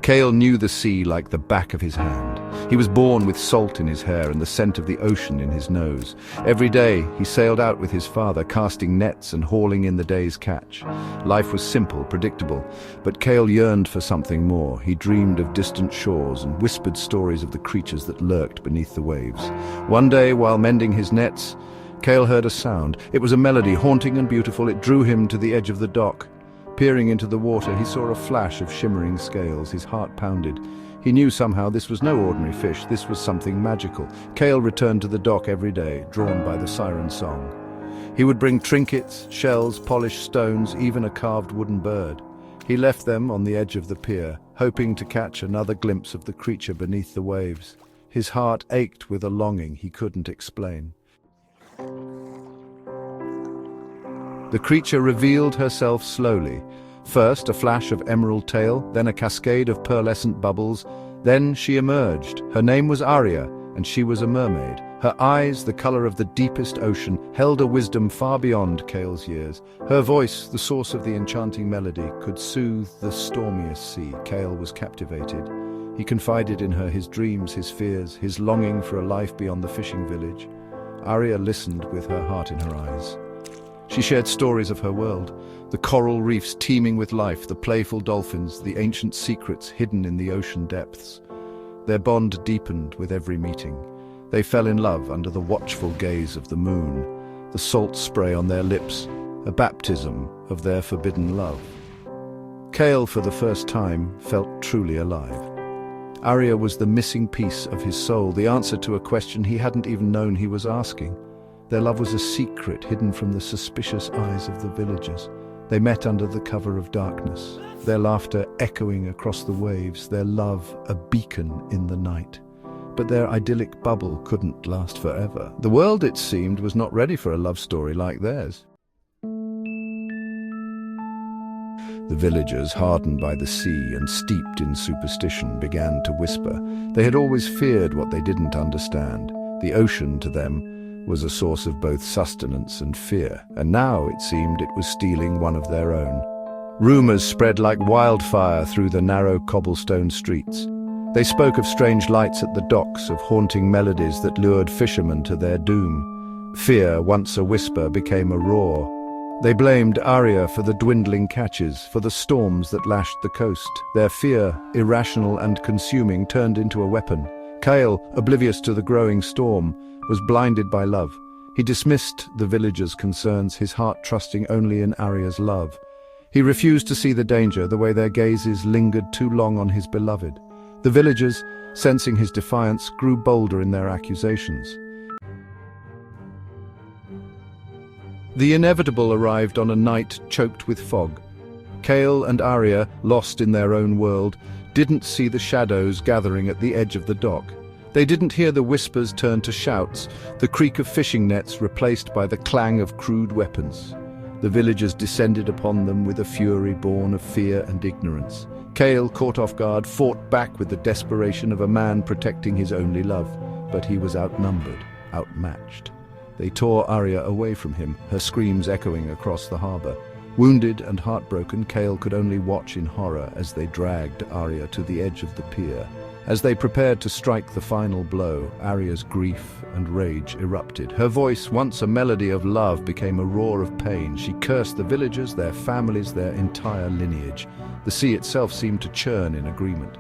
Cale knew the sea like the back of his hand. He was born with salt in his hair and the scent of the ocean in his nose. Every day he sailed out with his father, casting nets and hauling in the day's catch. Life was simple, predictable, but Cale yearned for something more. He dreamed of distant shores and whispered stories of the creatures that lurked beneath the waves. One day, while mending his nets, Cale heard a sound. It was a melody, haunting and beautiful. It drew him to the edge of the dock. Peering into the water, he saw a flash of shimmering scales. His heart pounded. He knew somehow this was no ordinary fish. This was something magical. Cale returned to the dock every day, drawn by the siren song. He would bring trinkets, shells, polished stones, even a carved wooden bird. He left them on the edge of the pier, hoping to catch another glimpse of the creature beneath the waves. His heart ached with a longing he couldn't explain. The creature revealed herself slowly. First, a flash of emerald tail, then a cascade of pearlescent bubbles. Then she emerged. Her name was Aria, and she was a mermaid. Her eyes, the color of the deepest ocean, held a wisdom far beyond Cale's years. Her voice, the source of the enchanting melody, could soothe the stormiest sea. Cale was captivated. He confided in her his dreams, his fears, his longing for a life beyond the fishing village. Aria listened with her heart in her eyes. She shared stories of her world, the coral reefs teeming with life, the playful dolphins, the ancient secrets hidden in the ocean depths. Their bond deepened with every meeting. They fell in love under the watchful gaze of the moon, the salt spray on their lips, a baptism of their forbidden love. Cale, for the first time, felt truly alive. Aria was the missing piece of his soul, the answer to a question he hadn't even known he was asking. Their love was a secret hidden from the suspicious eyes of the villagers. They met under the cover of darkness, their laughter echoing across the waves, their love a beacon in the night. But their idyllic bubble couldn't last forever. The world, it seemed, was not ready for a love story like theirs. The villagers, hardened by the sea and steeped in superstition, began to whisper. They had always feared what they didn't understand. The ocean, to them, was a source of both sustenance and fear, and now it seemed it was stealing one of their own. Rumors spread like wildfire through the narrow cobblestone streets. They spoke of strange lights at the docks, of haunting melodies that lured fishermen to their doom. Fear, once a whisper, became a roar. They blamed Aria for the dwindling catches, for the storms that lashed the coast. Their fear, irrational and consuming, turned into a weapon. Cale, oblivious to the growing storm, was blinded by love. He dismissed the villagers' concerns, his heart trusting only in Aria's love. He refused to see the danger, the way their gazes lingered too long on his beloved. The villagers, sensing his defiance, grew bolder in their accusations. The inevitable arrived on a night choked with fog. Cale and Aria, lost in their own world, didn't see the shadows gathering at the edge of the dock. They didn't hear the whispers turn to shouts, the creak of fishing nets replaced by the clang of crude weapons. The villagers descended upon them with a fury born of fear and ignorance. Cale, caught off guard, fought back with the desperation of a man protecting his only love, but he was outnumbered, outmatched. They tore Aria away from him, her screams echoing across the harbor. Wounded and heartbroken, Cale could only watch in horror as they dragged Aria to the edge of the pier. As they prepared to strike the final blow, Aria's grief and rage erupted. Her voice, once a melody of love, became a roar of pain. She cursed the villagers, their families, their entire lineage. The sea itself seemed to churn in agreement.